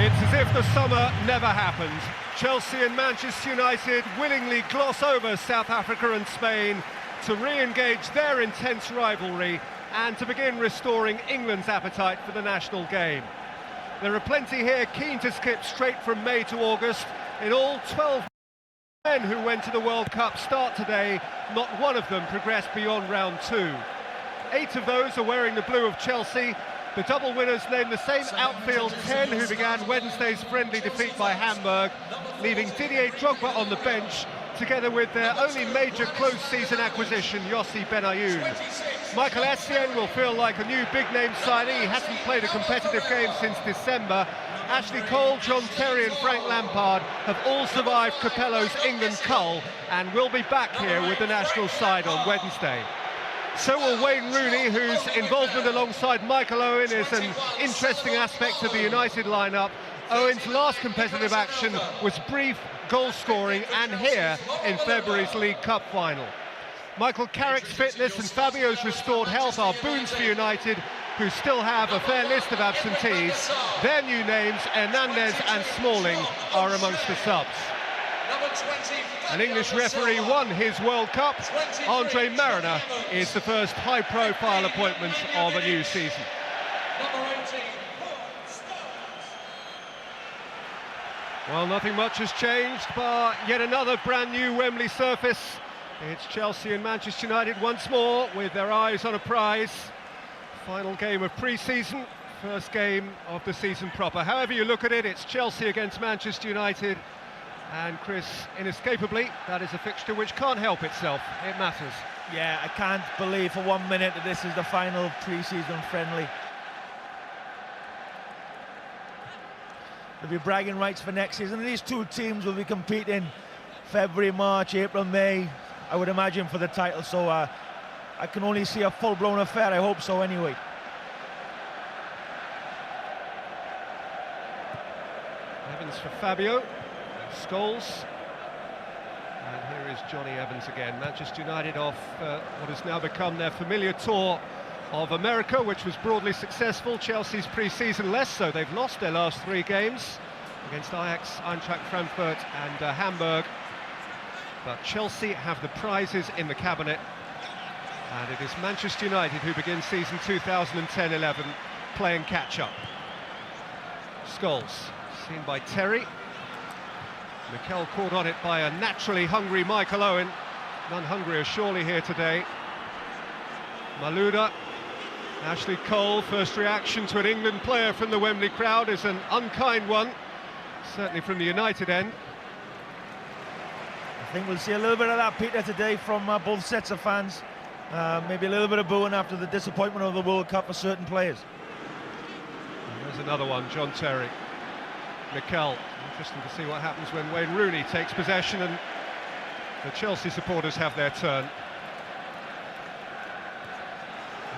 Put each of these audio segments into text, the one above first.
It's as if the summer never happened. Chelsea and Manchester United willingly gloss over South Africa and Spain to re-engage their intense rivalry and to begin restoring England's appetite for the national game. There are plenty here keen to skip straight from May to August. In all, 12 men who went to the World Cup start today. Not one of them progressed beyond round 2. 8 of those are wearing the blue of Chelsea. The double winners name the same outfield 10 who began Wednesday's friendly defeat by Hamburg, leaving Didier Drogba on the bench, together with their only major close-season acquisition, Yossi Benayoun. Michael Essien will feel like a new big-name signing. He hasn't played a competitive game since December. Ashley Cole, John Terry and Frank Lampard have all survived Capello's England cull and will be back here with the national side on Wednesday. So will Wayne Rooney, whose involvement alongside Michael Owen is an interesting aspect of the United lineup. Owen's last competitive action was brief goal-scoring and here in February's League Cup final. Michael Carrick's fitness and Fabio's restored health are boons for United, who still have a fair list of absentees. Their new names, Hernández and Smalling, are amongst the subs. An English referee won his World Cup. Andre Mariner is the first high-profile appointment of a new season. Well, nothing much has changed, but yet another brand new Wembley surface. It's Chelsea and Manchester United once more with their eyes on a prize. Final game of pre-season, first game of the season proper. However you look at it, it's Chelsea against Manchester United. And Chris, inescapably, that is a fixture which can't help itself. It matters. Yeah, I can't believe for 1 minute that this is the final pre-season friendly. There'll be bragging rights for next season. These two teams will be competing February, March, April, May, I would imagine, for the title. So I can only see a full-blown affair. I hope so anyway. Evans for Fabio. Scholes, and here is Johnny Evans again. Manchester United off what has now become their familiar tour of America, which was broadly successful. Chelsea's pre-season less so. They've lost their last 3 games against Ajax, Eintracht Frankfurt and Hamburg. But Chelsea have the prizes in the cabinet, and it is Manchester United who begin season 2010-11 playing catch-up. Scholes, seen by Terry. Mikel caught on it by a naturally hungry Michael Owen. None hungrier surely here today. Malouda, Ashley Cole, first reaction to an England player from the Wembley crowd is an unkind one, certainly from the United end. I think we'll see a little bit of that, Peter, today from both sets of fans. Maybe a little bit of booing after the disappointment of the World Cup for certain players. And there's another one, John Terry. Mikel, interesting to see what happens when Wayne Rooney takes possession and the Chelsea supporters have their turn.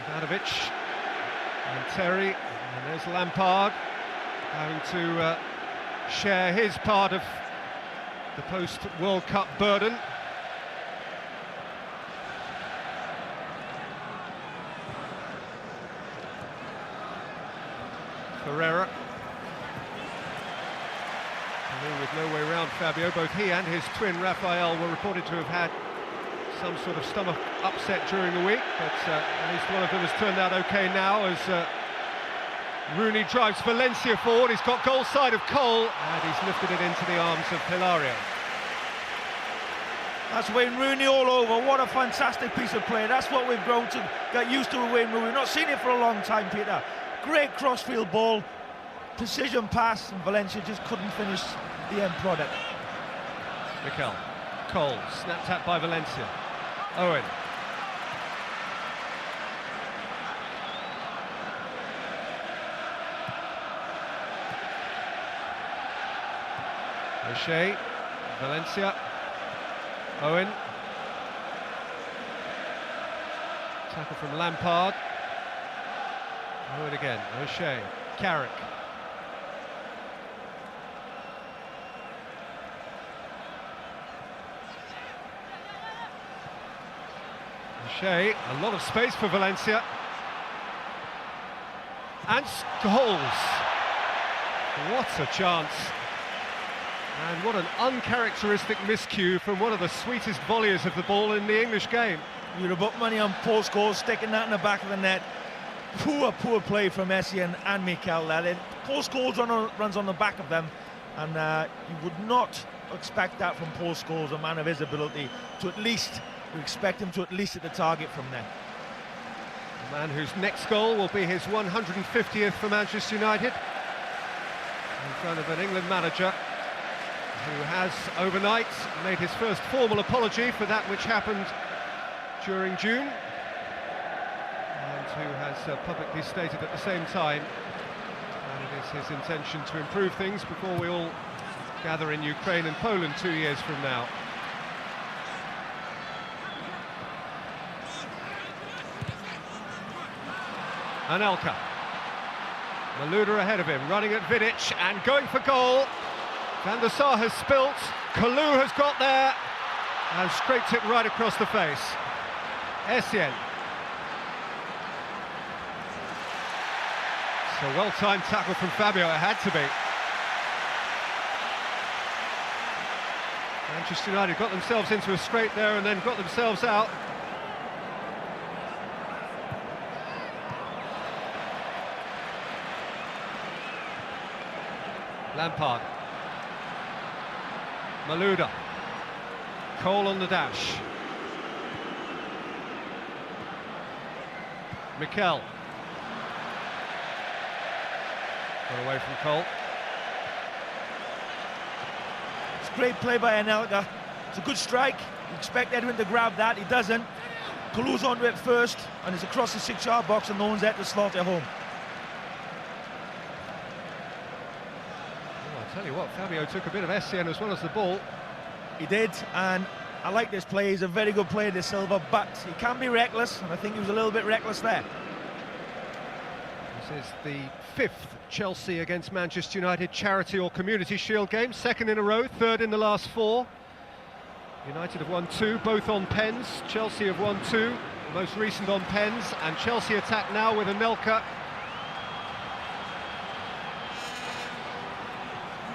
Ivanovic and Terry, and there's Lampard having to share his part of the post-World Cup burden. Ferreira. With no way around Fabio, both he and his twin Rafael were reported to have had some sort of stomach upset during the week, but at least one of them has turned out okay now as Rooney drives Valencia forward. He's got goal side of Cole and he's lifted it into the arms of Hilario. That's Wayne Rooney all over. What a fantastic piece of play. That's what we've grown to get used to with Wayne Rooney. We've not seen it for a long time, Peter. Great crossfield ball, precision pass, and Valencia just couldn't finish the end product. Mikel, Cole, snapped at by Valencia. Owen. O'Shea, Valencia, Owen. Tackle from Lampard. Owen again, O'Shea, Carrick. O'Shea, a lot of space for Valencia. And Scholes. What a chance. And what an uncharacteristic miscue from one of the sweetest volleys of the ball in the English game. You'd have put money on post goals, sticking that in the back of the net. Poor play from Essien and Mikel there. Post goals runs on the back of them, and you would not expect that from post goals, a man of his ability, to at least, you expect him to at least hit the target from there. A man whose next goal will be his 150th for Manchester United, in front of an England manager who has overnight made his first formal apology for that which happened during June, and who has publicly stated at the same time that it is his intention to improve things before we all gather in Ukraine and Poland 2 years from now. Anelka. Malouda ahead of him, running at Vidic and going for goal. Van der Sar has spilt, Kalou has got there and scraped it right across the face. Essien. It's a well-timed tackle from Fabio, it had to be. Manchester United got themselves into a scrape there and then got themselves out. Lampard. Malouda. Cole on the dash. Mikel. Got away from Cole. It's great play by Anelka. It's a good strike. You expect Edwin to grab that, he doesn't. Kalou's onto it first, and it's across the 6-yard box, and no one's there to slot it home. Well, I'll tell you what, Fabio took a bit of Essien as well as the ball. He did, and I like this play. He's a very good player, De Silva, but he can be reckless, and I think he was a little bit reckless there. This is the 5th Chelsea against Manchester United Charity or Community Shield game, 2nd in a row, 3rd in the last 4. United have won 2, both on pens. Chelsea have won 2, the most recent on pens, and Chelsea attack now with Anelka.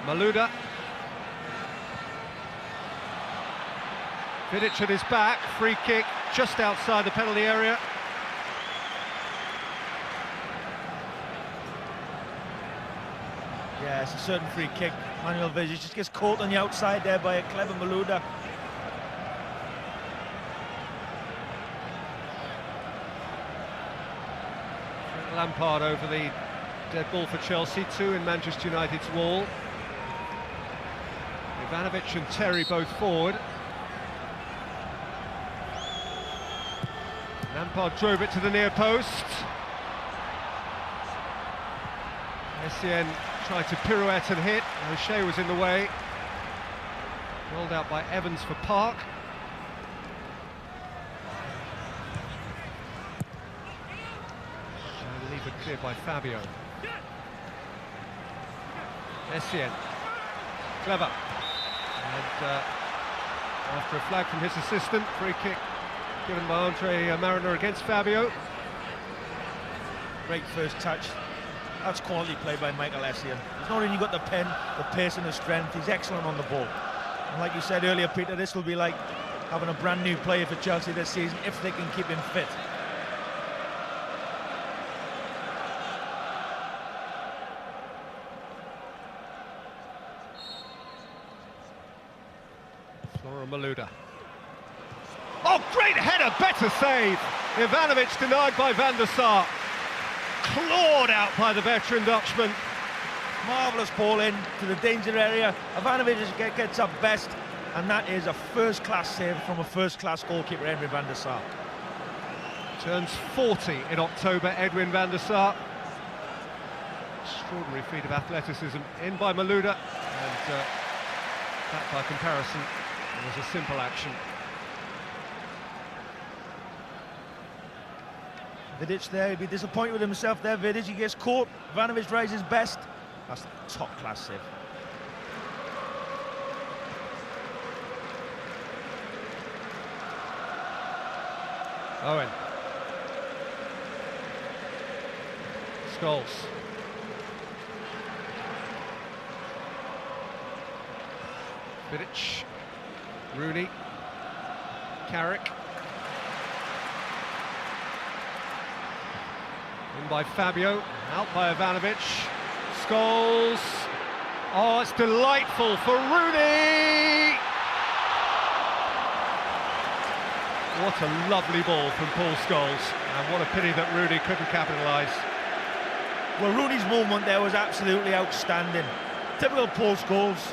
Malouda. Vidic at his back, free kick just outside the penalty area. Yeah, it's a certain free kick. Manuel Vidic just gets caught on the outside there by a clever Malouda. Lampard over the dead ball for Chelsea, 2 in Manchester United's wall. Ivanovic and Terry both forward. Lampard drove it to the near post. Essien tried to pirouette and hit. O'Shea was in the way. Rolled out by Evans for Park. And leave it cleared by Fabio. Essien. Clever. And after a flag from his assistant, free kick given by Andre Mariner against Fabio. Great first touch. That's quality play by Michael Essien. He's not only got the pen, the pace and the strength, he's excellent on the ball. And like you said earlier, Peter, this will be like having a brand new player for Chelsea this season if they can keep him fit. Flora Malouda. Oh, great header, better save. Ivanovic denied by Van der Sar. Clawed out by the veteran Dutchman. Marvellous ball in to the danger area. Ivanovic gets up best, and that is a first-class save from a first-class goalkeeper, Edwin van der Sar. Turns 40 in October, Edwin van der Sar. Extraordinary feat of athleticism in by Malouda, and that by comparison was a simple action. Vidic there, he'd be disappointed with himself there. Vidic, he gets caught. Ivanovic tries his best. That's a top-class save. Owen. Scholes. Vidic, Rooney, Carrick. In by Fabio, out by Ivanovic. Scholes. Oh, it's delightful for Rooney! What a lovely ball from Paul Scholes, and what a pity that Rooney couldn't capitalise. Well, Rooney's moment there was absolutely outstanding. Typical Paul Scholes,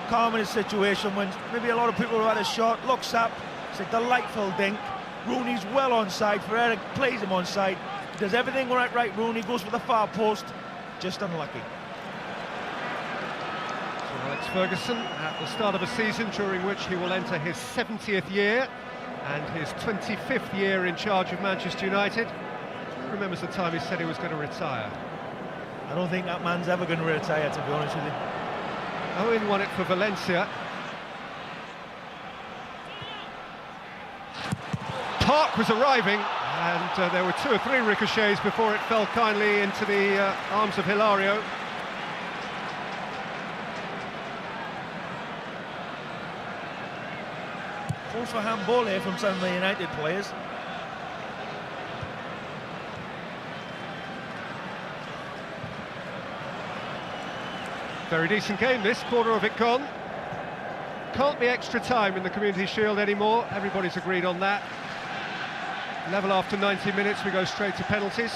calm in his situation when maybe a lot of people have had a shot, looks up, it's a delightful dink. Rooney's well onside, Ferreira plays him onside, does everything right, Rooney goes for the far post, just unlucky. So Alex Ferguson at the start of a season during which he will enter his 70th year and his 25th year in charge of Manchester United. Who remembers the time he said he was going to retire? I don't think that man's ever going to retire, to be honest with you. Owen won it for Valencia. Park was arriving, and there were 2 or 3 ricochets before it fell kindly into the arms of Hilario. Calls for handball here from some of the United players. Very decent game this, quarter of it gone. Can't be extra time in the Community Shield anymore, everybody's agreed on that. Level after 90 minutes, we go straight to penalties.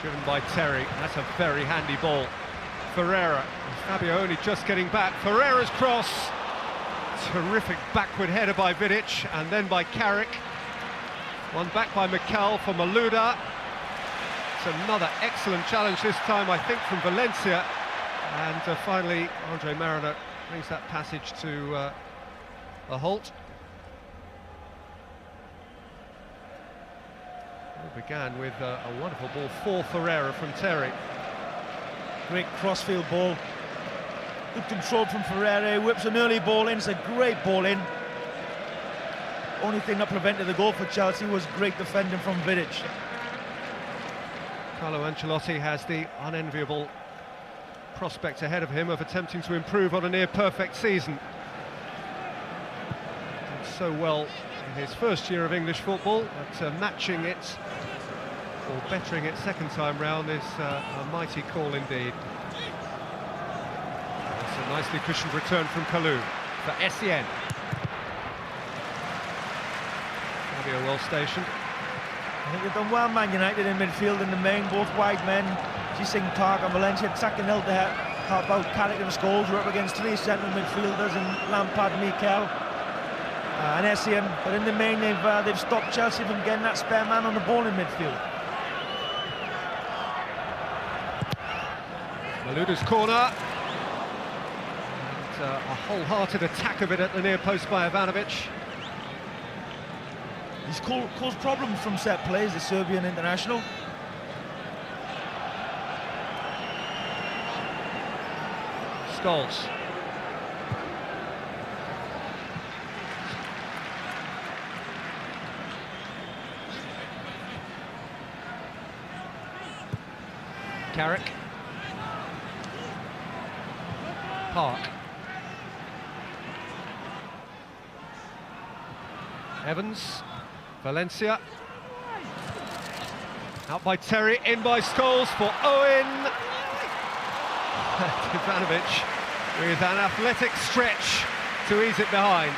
Driven by Terry, that's a very handy ball. Ferreira, Fabio only just getting back. Ferreira's cross, terrific backward header by Vidic, and then by Carrick. One back by Mikal for Malouda. It's another excellent challenge this time, I think, from Valencia. And finally, Andre Mariner brings that passage to a halt. It began with a wonderful ball for Ferreira from Terry. Great crossfield ball. Good control from Ferreira, whips an early ball in, it's a great ball in. Only thing that prevented the goal for Chelsea was great defending from Vidic. Carlo Ancelotti has the unenviable prospect ahead of him of attempting to improve on a near-perfect season. Did so well in his first year of English football, but matching it or bettering it second time round is a mighty call indeed. That's a nicely cushioned return from Kalou for Essien. Fabio well stationed. I think they've done well, Man United in midfield in the main, both wide men. Ji-Sing Park and Valencia attacking out there. Help out Carrick and Scholes. We're up against 3 central midfielders in Lampard, Mikel and Essien. But in the main, they've stopped Chelsea from getting that spare man on the ball in midfield. Malouda's corner. And a wholehearted attack of it at the near post by Ivanovic. He's caused problems from set plays, the Serbian international. Scholes. Carrick. Park. Evans. Valencia. Out by Terry, in by Scholes for Owen. Ivanovic with an athletic stretch to ease it behind.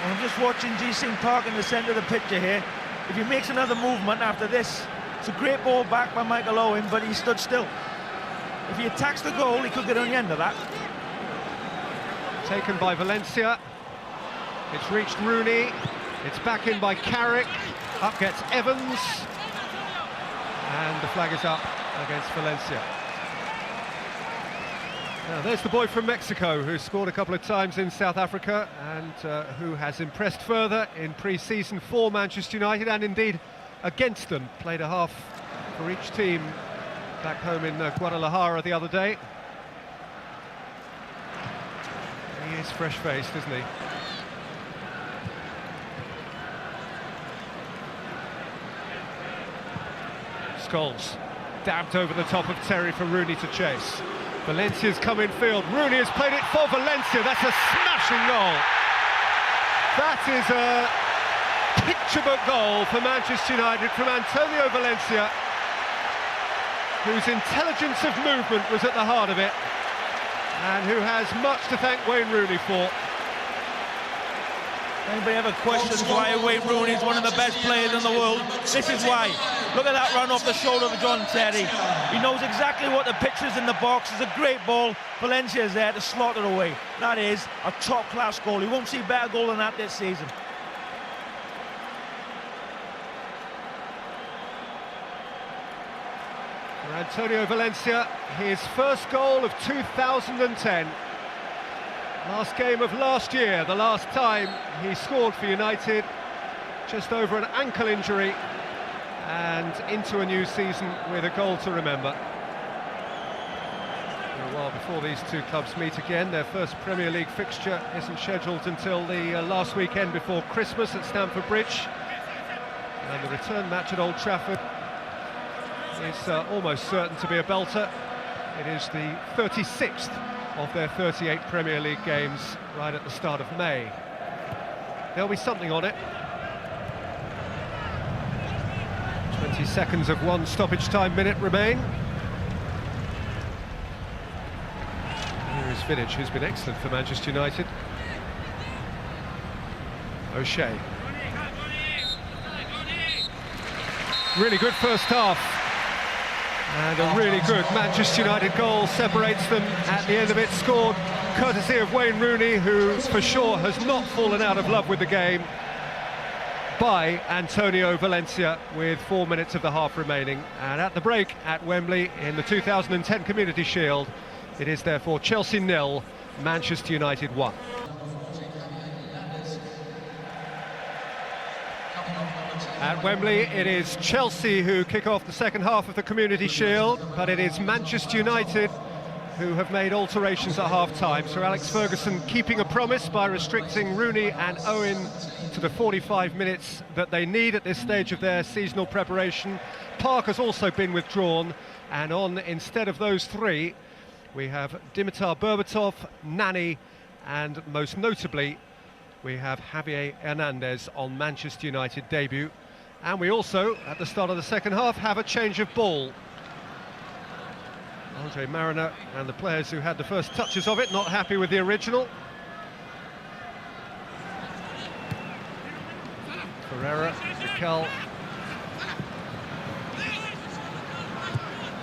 Well, I'm just watching Ji-Sing Park in the centre of the picture here. If he makes another movement after this, it's a great ball back by Michael Owen, but he stood still. If he attacks the goal, he could get on the end of that. Taken by Valencia. It's reached Rooney. It's back in by Carrick. Up gets Evans. And the flag is up against Valencia. Now, there's the boy from Mexico who scored a couple of times in South Africa and who has impressed further in pre-season for Manchester United and indeed against them. Played a half for each team back home in Guadalajara the other day. He is fresh-faced, isn't he? Scholes. Dabbed over the top of Terry for Rooney to chase. Valencia's come in field. Rooney has played it for Valencia. That's a smashing goal. That is a picture book goal for Manchester United from Antonio Valencia, whose intelligence of movement was at the heart of it, and who has much to thank Wayne Rooney for. Anybody ever questions why Wayne Rooney is one of the best players in the world? This is why. Look at that run off the shoulder of John Terry. He knows exactly what the pitch is in the box. It's a great ball. Valencia is there to slot it away. That is a top-class goal. You won't see a better goal than that this season. For Antonio Valencia, his first goal of 2010. Last game of last year, the last time he scored for United, just over an ankle injury, and into a new season with a goal to remember. A while before these two clubs meet again, their first Premier League fixture isn't scheduled until the last weekend before Christmas at Stamford Bridge, and the return match at Old Trafford is almost certain to be a belter. It is the 36th of their 38 Premier League games right at the start of May. There'll be something on it. 20 seconds of one stoppage time minute remain. Here is Vidic, who's been excellent for Manchester United. O'Shea. Really good first half. And a really good Manchester United goal separates them at the end of it, scored courtesy of Wayne Rooney, who for sure has not fallen out of love with the game, by Antonio Valencia with 4 minutes of the half remaining. And at the break at Wembley in the 2010 Community Shield, it is therefore Chelsea 0, Manchester United 1. At Wembley, it is Chelsea who kick off the second half of the Community Shield, but it is Manchester United who have made alterations at half-time. Sir Alex Ferguson keeping a promise by restricting Rooney and Owen to the 45 minutes that they need at this stage of their seasonal preparation. Park has also been withdrawn, and on instead of those three, we have Dimitar Berbatov, Nani, and most notably, we have Javier Hernández on Manchester United debut. And we also, at the start of the second half, have a change of ball. Andre Mariner and the players who had the first touches of it not happy with the original. Ferreira, Mikel,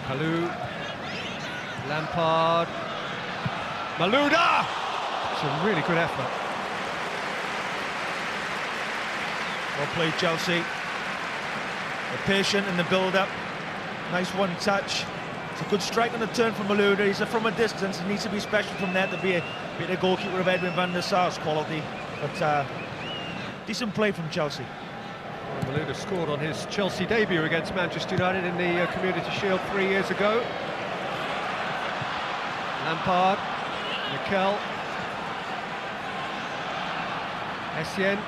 Kalou, Lampard, Malouda! It's a really good effort. Well played, Chelsea. They're patient in the build-up. Nice one touch. It's a good strike on the turn from Malouda. He's from a distance. It needs to be special from there to be a goalkeeper of Edwin van der Sar's quality. But decent play from Chelsea. Well, Malouda scored on his Chelsea debut against Manchester United in the Community Shield 3 years ago. Lampard, Mikel, Essien.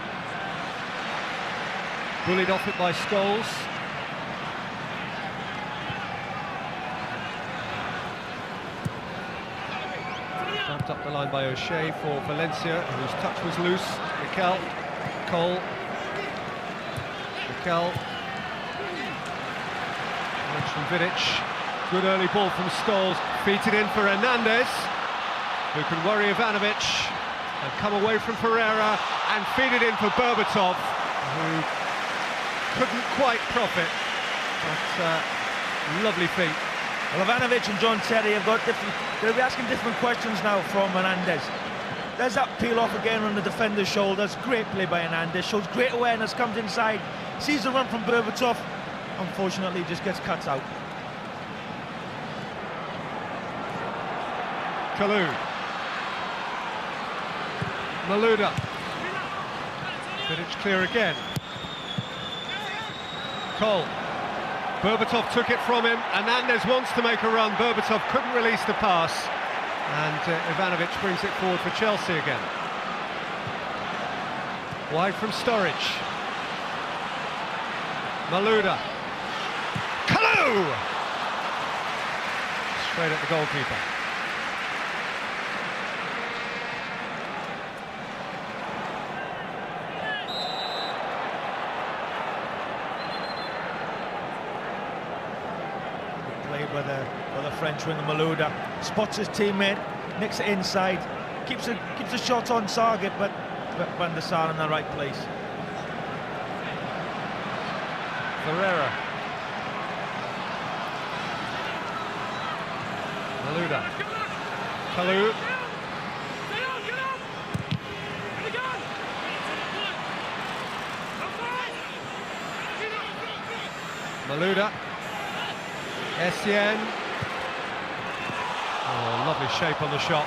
Bullied off it by Scholes. Jumped up the line by O'Shea for Valencia, whose touch was loose. Mikel, Cole, Mikel. Watch from Vidic. Good early ball from Scholes. Feet it in for Hernández, who can worry Ivanovic, and come away from Ferreira and feed it in for Berbatov, who couldn't quite profit, but lovely feet. Well, Ivanovic and John Terry have got different. They'll be asking different questions now from Hernández. There's that peel off again on the defender's shoulders. Great play by Hernández. Shows great awareness. Comes inside. Sees the run from Berbatov. Unfortunately, just gets cut out. Kalou. Malouda. Vidic clear again. Cole. Berbatov took it from him. Hernández wants to make a run. Berbatov couldn't release the pass. And Ivanovic brings it forward for Chelsea again. Wide from Sturridge. Malouda. Kalou! straight at the goalkeeper. Played by the French winger Malouda. Spots his teammate, nicks it inside, keeps the shot on target, but Van der Sar in the right place. Ferreira. Malouda. Kalou. Malouda. Essien. Oh, lovely shape on the shot.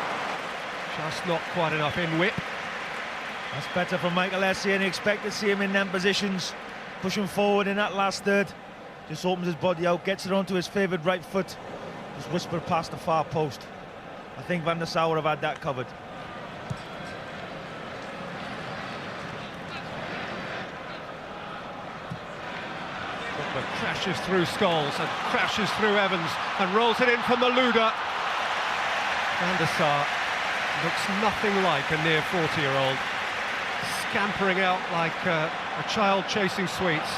Just not quite enough in whip. That's better from Michael Essien. You expect to see him in them positions, pushing forward in that last third. Just opens his body out, gets it onto his favoured right foot. Just whispered past the far post. I think Van der Sar would have had that covered. But crashes through Scholes and crashes through Evans and rolls it in for Malouda. Van der Sar looks nothing like a near 40-year-old, scampering out like a child chasing sweets.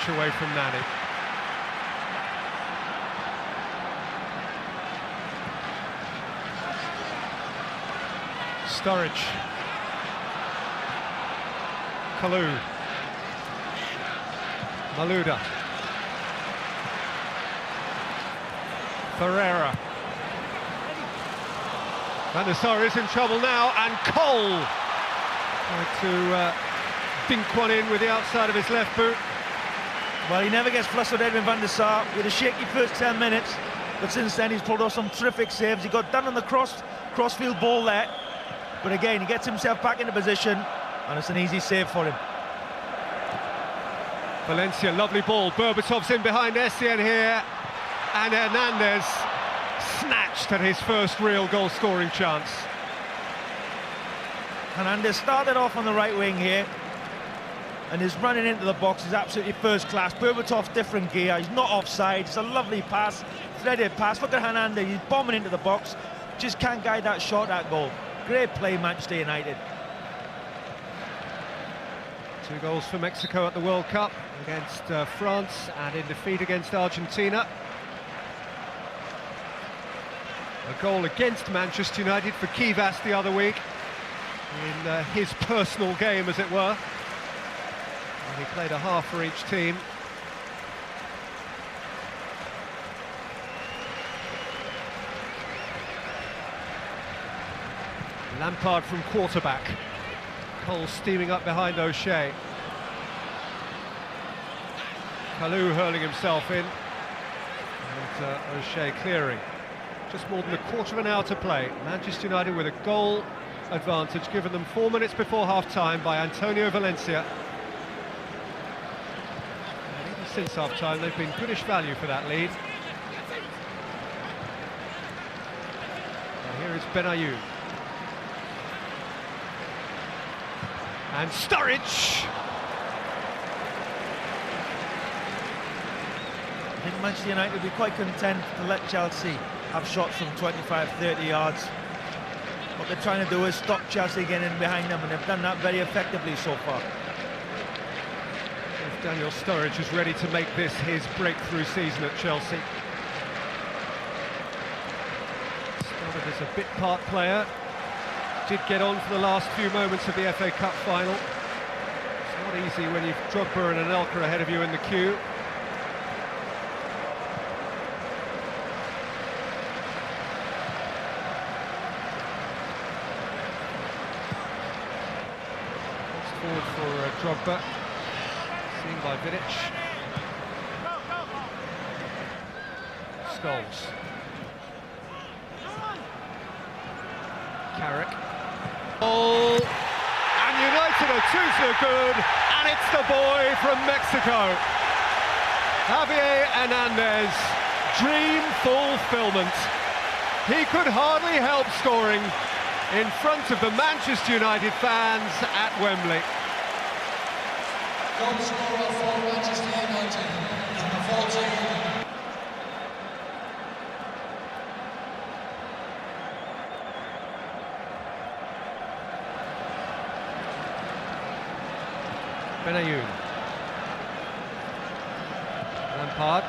Away from Nani. Sturridge. Kalou. Malouda. Ferreira. Van der Sar is in trouble now, and Cole tried to dink one in with the outside of his left boot. Well, he never gets flustered, Edwin Van der Sar, with a shaky first 10 minutes, but since then he's pulled off some terrific saves. He got done on the crossfield ball there, but again he gets himself back into position, and it's an easy save for him. Valencia, lovely ball. Berbatov's in behind Essien here, and Hernández snatched at his first real goal-scoring chance. Hernández started off on the right wing here, and his running into the box is absolutely first class. Berbatov's different gear, he's not offside, it's a lovely pass, threaded pass. Look at Hernández, he's bombing into the box, just can't guide that shot, that goal. Great play, Manchester United. 2 goals for Mexico at the World Cup against France, and in defeat against Argentina. A goal against Manchester United for Kivas the other week, in his personal game, as it were. And he played a half for each team. Lampard from quarterback. Cole steaming up behind O'Shea. Kalou hurling himself in. And O'Shea clearing. Just more than a quarter of an hour to play. Manchester United with a goal advantage given them 4 minutes before half-time by Antonio Valencia. And even since half-time they've been goodish value for that lead. And here is Benayoun. And Sturridge! I think Manchester United will be quite content to let Chelsea have shots from 25-30 yards. What they're trying to do is stop Chelsea getting in behind them, and they've done that very effectively so far. If Daniel Sturridge is ready to make this his breakthrough season at Chelsea. Started as a bit-part player. Did get on for the last few moments of the FA Cup final. It's not easy when you've Drogba and Anelka ahead of you in the queue. Forward for Drogba, seen by Vidic. Scholes. Carrick. Oh, and United are too good, and it's the boy from Mexico. Javier Hernández, dream fulfillment. He could hardly help scoring in front of the Manchester United fans at Wembley. Goal scorer for Manchester United. Benayoun. Lampard.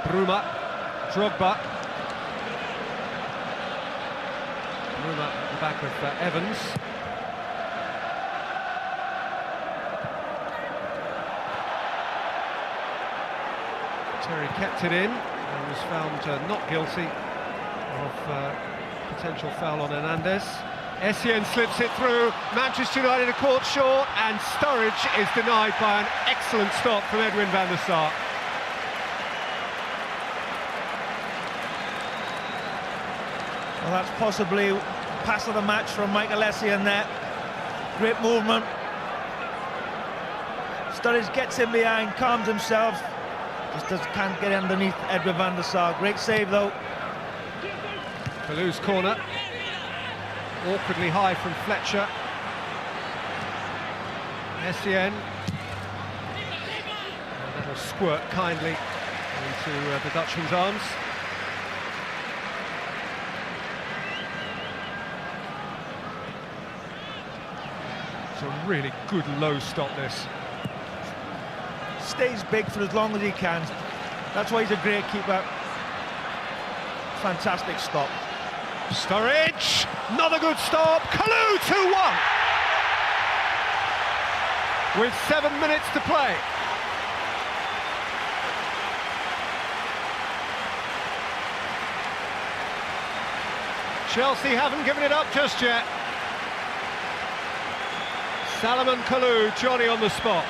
Bruma. Drogba. Bruma at the back of Evans. Terry kept it in and was found not guilty of potential foul on Hernández. Essien slips it through. Manchester United are caught short, and Sturridge is denied by an excellent stop from Edwin van der Sar. Well, that's possibly pass of the match from Michael Essien there. Great movement. Sturridge gets in behind, calms himself. Can't get underneath Edwin van der Sar. Great save though. Kalou's corner. Awkwardly high from Fletcher. Essien. And that'll squirt kindly into the Dutchman's arms. It's a really good low stop, this. Stays big for as long as he can. That's why he's a great keeper. Fantastic stop. Sturridge, another good stop. Kalou 2-1 with 7 minutes to play. Chelsea haven't given it up just yet. Salomon Kalou, Johnny on the spot.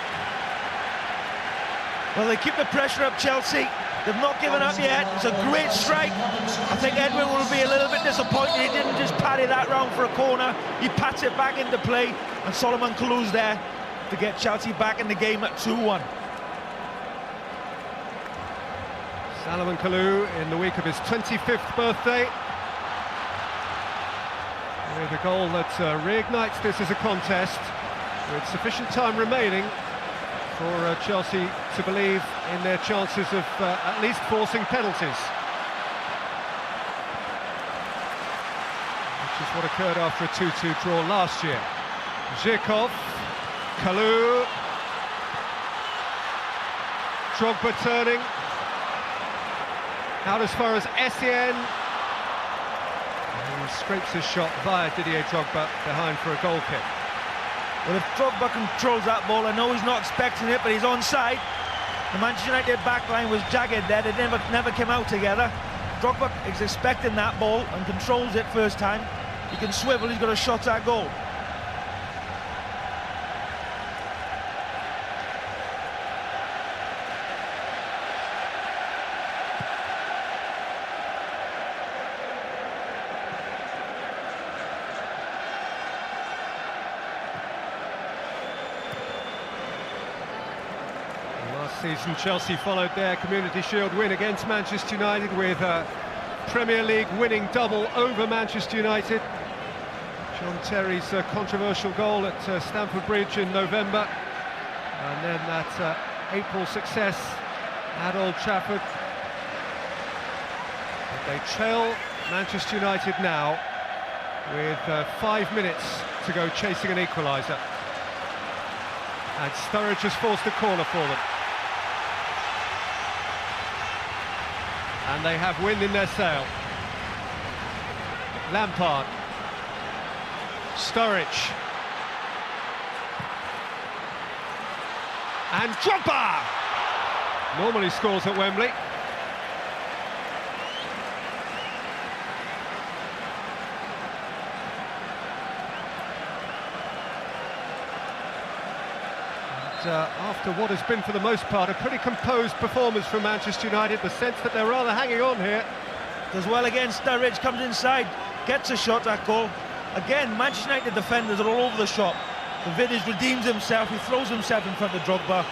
Well, they keep the pressure up, Chelsea. They've not given up yet. It's a great strike. I think Edwin will be a little bit disappointed he didn't just parry that round for a corner. He pats it back into play, and Salomon Kalou's there to get Chelsea back in the game at 2-1. Salomon Kalou in the week of his 25th birthday, with a goal that reignites this as a contest, with sufficient time remaining for Chelsea to believe in their chances of at least forcing penalties. Which is what occurred after a 2-2 draw last year. Zhirkov, Kalou, Drogba turning, out as far as Essien, who scrapes his shot via Didier Drogba behind for a goal kick. Well, if Drogba controls that ball, I know he's not expecting it, but he's onside. The Manchester United backline was jagged there, they never came out together. Drogba is expecting that ball and controls it first time. He can swivel, he's got a shot at goal. Season, Chelsea followed their Community Shield win against Manchester United with a Premier League winning double over Manchester United. John Terry's controversial goal at Stamford Bridge in November, and then that April success at Old Trafford. But they trail Manchester United now with 5 minutes to go, chasing an equaliser. And Sturridge has forced a corner for them. And they have wind in their sail. Lampard. Sturridge. And Drogba! Normally scores at Wembley. After what has been, for the most part, a pretty composed performance from Manchester United, the sense that they're rather hanging on here. Does well again, Sturridge comes inside, gets a shot at goal. Again, Manchester United defenders are all over the shop. The Vidic redeems himself, he throws himself in front of Drogba.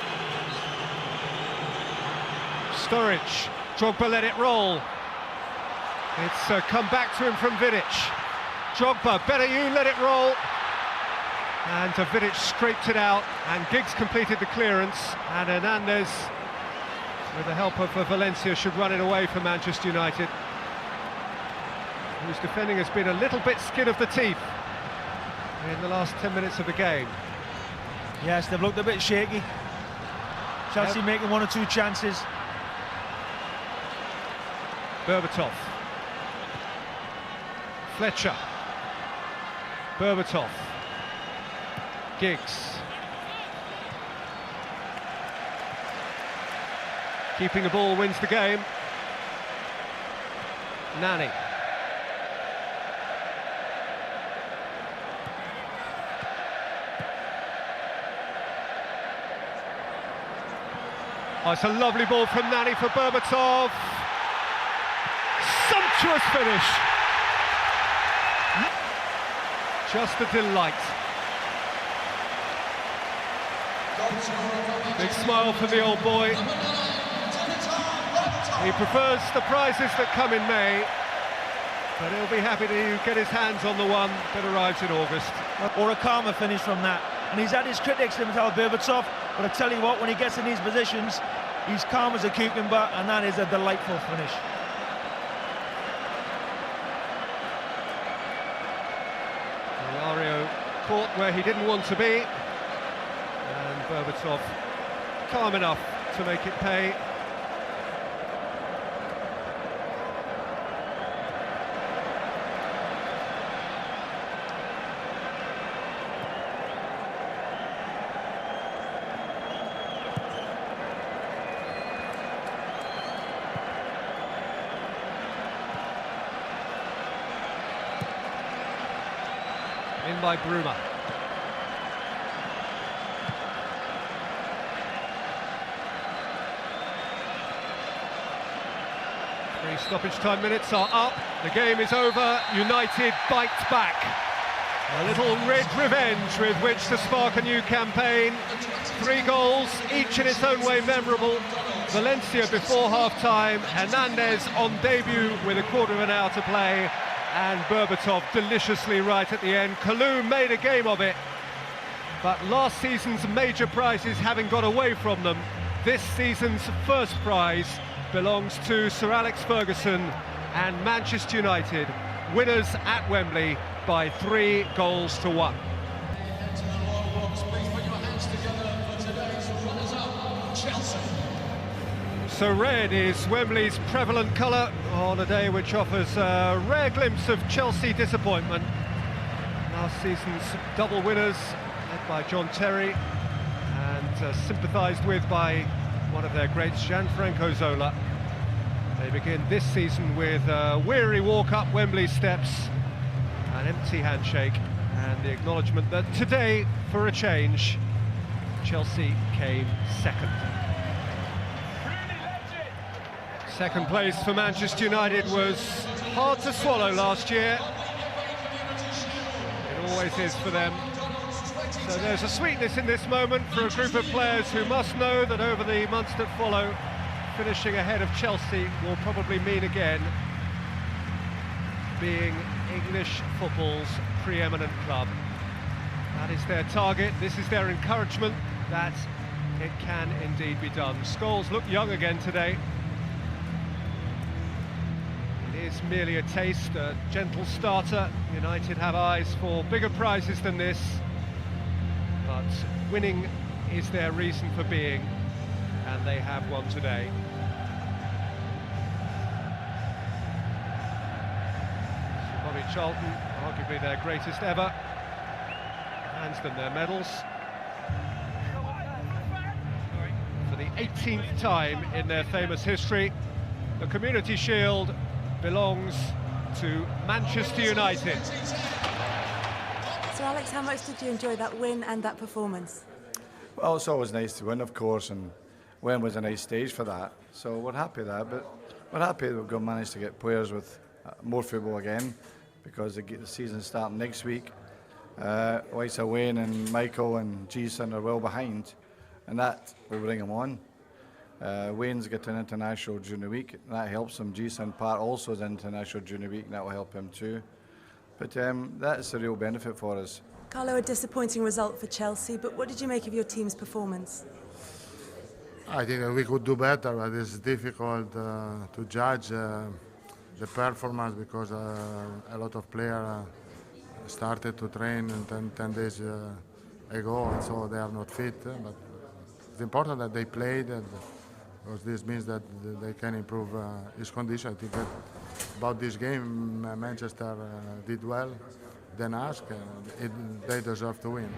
Sturridge, Drogba let it roll. It's come back to him from Vidic. Drogba, Benayoun let it roll. And Vidic scraped it out, and Giggs completed the clearance, and Hernández, with the help of Valencia, should run it away for Manchester United, whose defending has been a little bit skin of the teeth in the last 10 minutes of the game. Yes, they've looked a bit shaky. Chelsea making one or two chances. Berbatov. Fletcher. Berbatov. Giggs. Keeping the ball wins the game. Nani. Oh, it's a lovely ball from Nani for Berbatov. Sumptuous finish. Just a delight. Big smile for the old boy. He prefers the prizes that come in May, but he'll be happy to get his hands on the one that arrives in August. Or a calmer finish from that. And he's had his critics, Berbatov, but I tell you what, when he gets in these positions, he's calm as a cucumber, and that is a delightful finish. Ilario caught where he didn't want to be, and Berbatov calm enough to make it pay. In by Bruma. Three stoppage time minutes are up. The game is over. United bite back. A little red revenge with which to spark a new campaign. 3 goals, each in its own way memorable. Valencia before half-time. Hernández on debut with a quarter of an hour to play. And Berbatov deliciously right at the end. Kalou made a game of it, but last season's major prizes having got away from them, this season's first prize belongs to Sir Alex Ferguson and Manchester United, winners at Wembley by 3-1. So red is Wembley's prevalent colour on a day which offers a rare glimpse of Chelsea disappointment. Last season's double winners, led by John Terry and sympathised with by one of their greats, Gianfranco Zola. They begin this season with a weary walk up Wembley steps, an empty handshake, and the acknowledgement that today, for a change, Chelsea came second. Second place for Manchester United was hard to swallow last year. It always is for them. So there's a sweetness in this moment for a group of players who must know that over the months that follow, finishing ahead of Chelsea will probably mean again being English football's preeminent club. That is their target, this is their encouragement that it can indeed be done. Scholes look young again today. Is merely a taste, a gentle starter. United have eyes for bigger prizes than this, but winning is their reason for being, and they have one today. Sir Bobby Charlton, arguably their greatest ever, hands them their medals. For the 18th time in their famous history, the Community Shield belongs to Manchester United. So Alex, how much did you enjoy that win and that performance? Well, it's always nice to win, of course, and win was a nice stage for that. So we're happy with that, but we're happy that we've managed to get players with more football again, because the season's starting next week. Likes of Wayne and Michael and Jason are well behind, and that will bring them on. Wayne's got an international during the week, and that helps him. Jason Part also is international during the week, and that will help him too. But that's a real benefit for us. Carlo, a disappointing result for Chelsea, but what did you make of your team's performance? I think we could do better, but it's difficult to judge the performance because a lot of players started to train 10 days ago, and so they are not fit. But it's important that they played, because this means that they can improve his condition. I think that about this game, Manchester did well than us. They deserve to win.